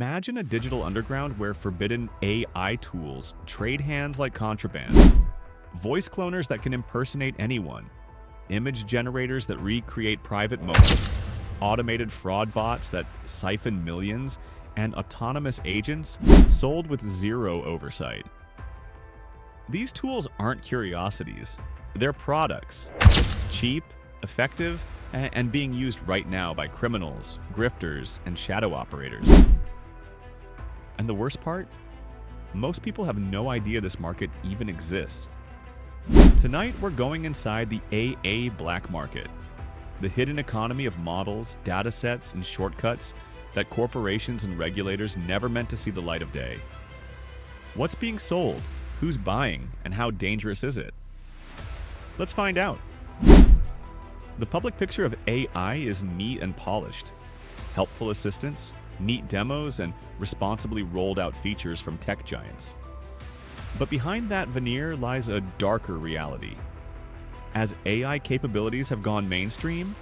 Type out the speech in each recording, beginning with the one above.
Imagine a digital underground where forbidden AI tools trade hands like contraband. Voice cloners that can impersonate anyone. Image generators that recreate private moments. Automated fraud bots that siphon millions. And autonomous agents sold with zero oversight. These tools aren't curiosities. They're products. Cheap, effective, and being used right now by criminals, grifters, and shadow operators. And the worst part? Most people have no idea this market even exists. Tonight, we're going inside the AA black market, the hidden economy of models, datasets, and shortcuts that corporations and regulators never meant to see the light of day. What's being sold? Who's buying? And how dangerous is it? Let's find out. The public picture of AI is neat and polished. Helpful assistance, neat demos, and responsibly rolled out features from tech giants. But behind that veneer lies a darker reality. As AI capabilities have gone mainstream,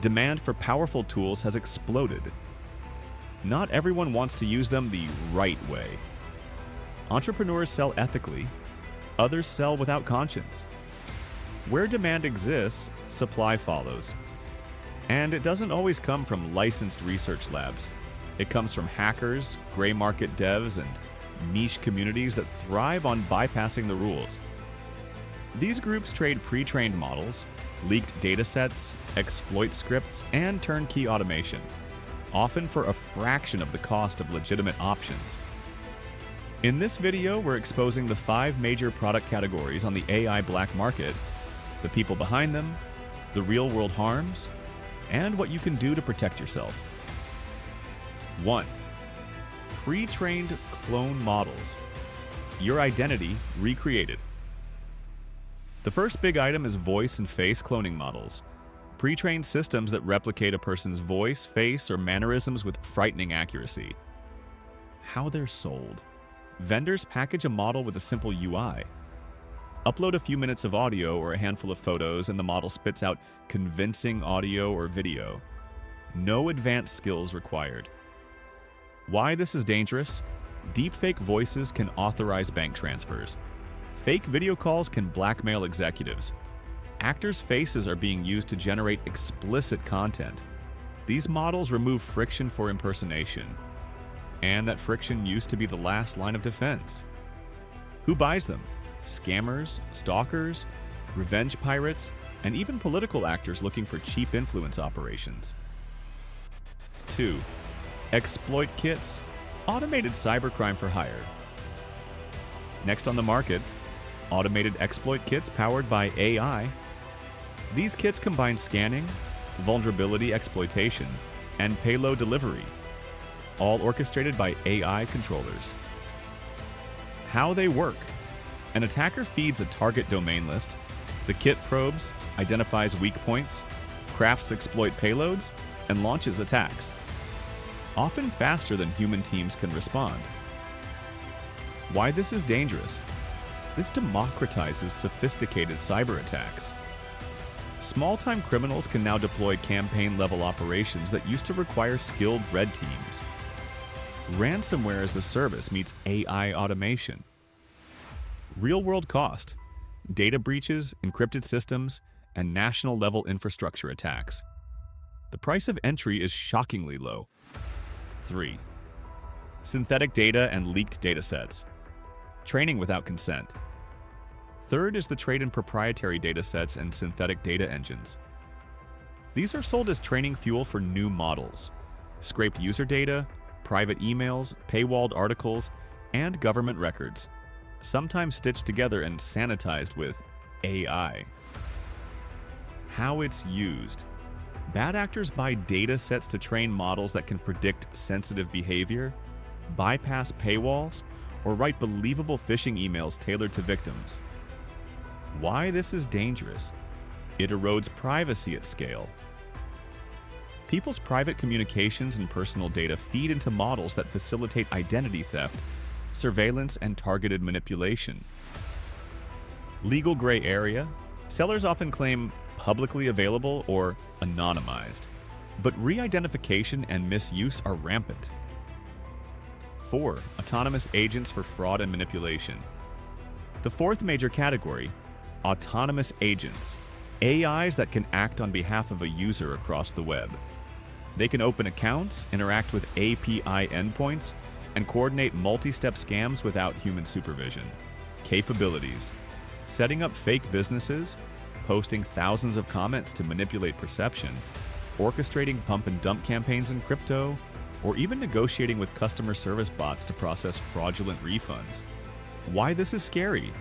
demand for powerful tools has exploded. Not everyone wants to use them the right way. Entrepreneurs sell ethically, others sell without conscience. Where demand exists, supply follows. And it doesn't always come from licensed research labs. It comes from hackers, gray market devs, and niche communities that thrive on bypassing the rules. These groups trade pre-trained models, leaked datasets, exploit scripts, and turnkey automation, often for a fraction of the cost of legitimate options. In this video, we're exposing the 5 major product categories on the AI black market, the people behind them, the real-world harms, and what you can do to protect yourself. 1. Pre-trained clone models. Your identity recreated. The first big item is voice and face cloning models. Pre-trained systems that replicate a person's voice, face, or mannerisms with frightening accuracy. How they're sold. Vendors package a model with a simple UI. Upload a few minutes of audio or a handful of photos and the model spits out convincing audio or video. No advanced skills required. Why this is dangerous? Deepfake voices can authorize bank transfers. Fake video calls can blackmail executives. Actors' faces are being used to generate explicit content. These models remove friction for impersonation. And that friction used to be the last line of defense. Who buys them? Scammers, stalkers, revenge pirates, and even political actors looking for cheap influence operations. 2. Exploit kits, automated cybercrime for hire. Next on the market, automated exploit kits powered by AI. These kits combine scanning, vulnerability exploitation, and payload delivery, all orchestrated by AI controllers. How they work. An attacker feeds a target domain list. The kit probes, identifies weak points, crafts exploit payloads, and launches attacks, often faster than human teams can respond. Why this is dangerous? This democratizes sophisticated cyber attacks. Small-time criminals can now deploy campaign-level operations that used to require skilled red teams. Ransomware as a service meets AI automation. Real-world cost: data breaches, encrypted systems, and national-level infrastructure attacks. The price of entry is shockingly low. 3. Synthetic data and leaked datasets. Training without consent. Third is the trade in proprietary datasets and synthetic data engines. These are sold as training fuel for new models. Scraped user data, private emails, paywalled articles, and government records, sometimes stitched together and sanitized with AI. How it's used. Bad actors buy data sets to train models that can predict sensitive behavior, bypass paywalls, or write believable phishing emails tailored to victims. Why this is dangerous? It erodes privacy at scale. People's private communications and personal data feed into models that facilitate identity theft, surveillance, and targeted manipulation. Legal gray area. Sellers often claim publicly available or anonymized, but re-identification and misuse are rampant. 4. Autonomous agents for fraud and manipulation. The fourth major category, autonomous agents, AIs that can act on behalf of a user across the web. They can open accounts, interact with API endpoints, and coordinate multi-step scams without human supervision. Capabilities: setting up fake businesses, posting thousands of comments to manipulate perception, orchestrating pump and dump campaigns in crypto, or even negotiating with customer service bots to process fraudulent refunds. Why this is scary?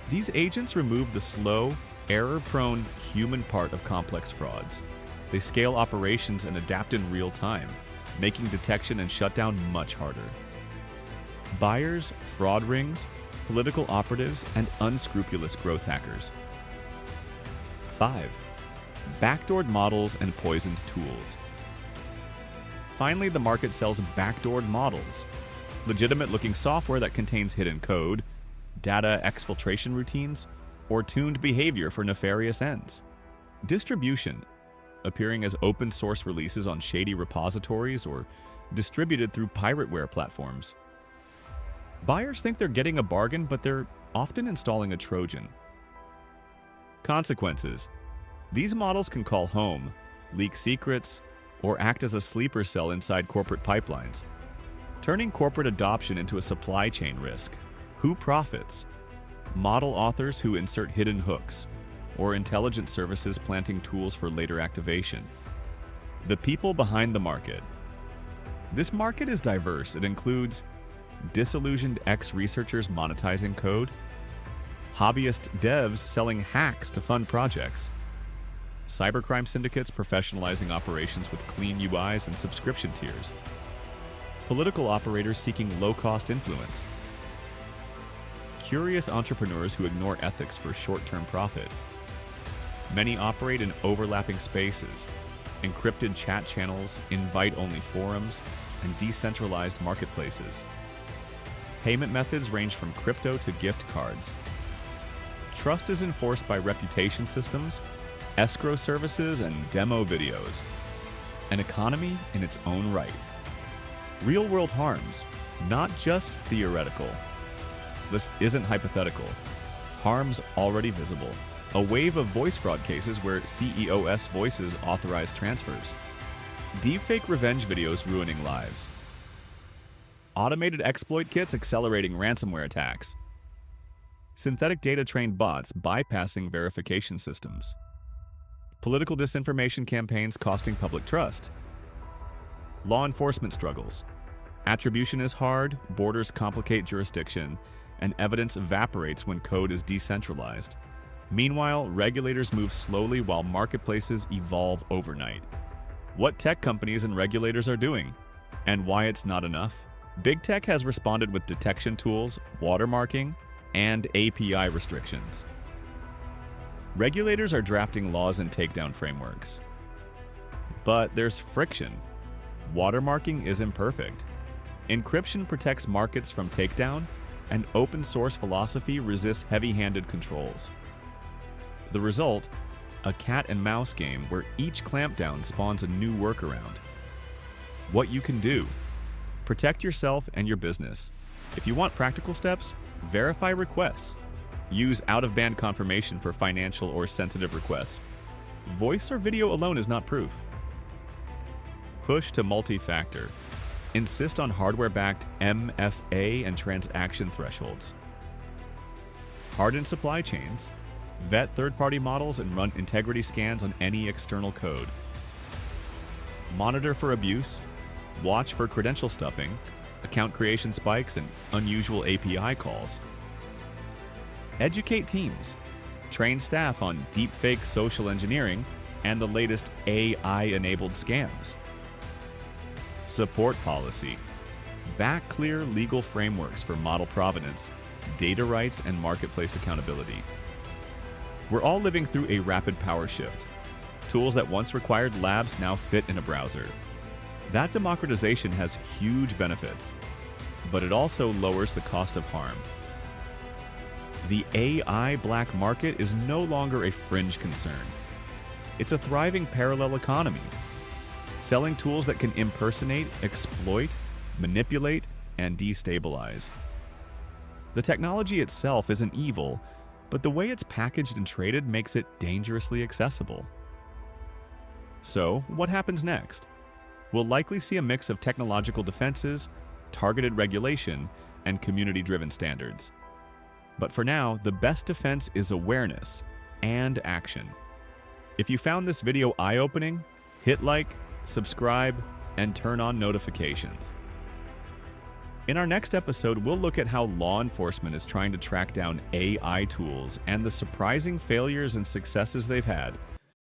These agents remove the slow, error-prone human part of complex frauds. They scale operations and adapt in real time, making detection and shutdown much harder. Buyers, fraud rings, political operatives, and unscrupulous growth hackers. 5. Backdoored models and poisoned tools. Finally, the market sells backdoored models, legitimate-looking software that contains hidden code, data exfiltration routines, or tuned behavior for nefarious ends. Distribution, appearing as open-source releases on shady repositories or distributed through pirateware platforms. Buyers think they're getting a bargain, but they're often installing a Trojan. Consequences: these models can call home, leak secrets, or act as a sleeper cell inside corporate pipelines, turning corporate adoption into a supply chain risk. Who profits? Model authors who insert hidden hooks, or intelligence services planting tools for later activation. The people behind the market. This market is diverse. It includes disillusioned ex-researchers monetizing code, hobbyist devs selling hacks to fund projects, cybercrime syndicates professionalizing operations with clean UIs and subscription tiers, political operators seeking low-cost influence, curious entrepreneurs who ignore ethics for short-term profit. Many operate in overlapping spaces, encrypted chat channels, invite-only forums, and decentralized marketplaces. Payment methods range from crypto to gift cards. Trust is enforced by reputation systems, escrow services, and demo videos. An economy in its own right. Real-world harms, not just theoretical. This isn't hypothetical. Harms already visible. A wave of voice fraud cases where CEOs voices authorize transfers. Deepfake revenge videos ruining lives. Automated exploit kits accelerating ransomware attacks. Synthetic data-trained bots bypassing verification systems. Political disinformation campaigns costing public trust. Law enforcement struggles. Attribution is hard, borders complicate jurisdiction, and evidence evaporates when code is decentralized. Meanwhile, regulators move slowly while marketplaces evolve overnight. What tech companies and regulators are doing, and why it's not enough? Big tech has responded with detection tools, watermarking, and API restrictions. Regulators are drafting laws and takedown frameworks. But there's friction. Watermarking is imperfect. Encryption protects markets from takedown, and open-source philosophy resists heavy-handed controls. The result? A cat-and-mouse game where each clampdown spawns a new workaround. What you can do: protect yourself and your business. If you want practical steps, verify requests. Use out-of-band confirmation for financial or sensitive requests. Voice or video alone is not proof. Push to multi-factor. Insist on hardware-backed MFA and transaction thresholds. Harden supply chains. Vet third-party models and run integrity scans on any external code. Monitor for abuse. Watch for credential stuffing, account creation spikes, and unusual API calls. Educate teams. Train staff on deepfake social engineering and the latest AI-enabled scams. Support policy. Back clear legal frameworks for model provenance, data rights, and marketplace accountability. We're all living through a rapid power shift. Tools that once required labs now fit in a browser. That democratization has huge benefits, but it also lowers the cost of harm. The AI black market is no longer a fringe concern. It's a thriving parallel economy, selling tools that can impersonate, exploit, manipulate, and destabilize. The technology itself isn't evil, but the way it's packaged and traded makes it dangerously accessible. So, what happens next? We'll likely see a mix of technological defenses, targeted regulation, and community-driven standards. But for now, the best defense is awareness and action. If you found this video eye-opening, hit like, subscribe, and turn on notifications. In our next episode, we'll look at how law enforcement is trying to track down AI tools and the surprising failures and successes they've had.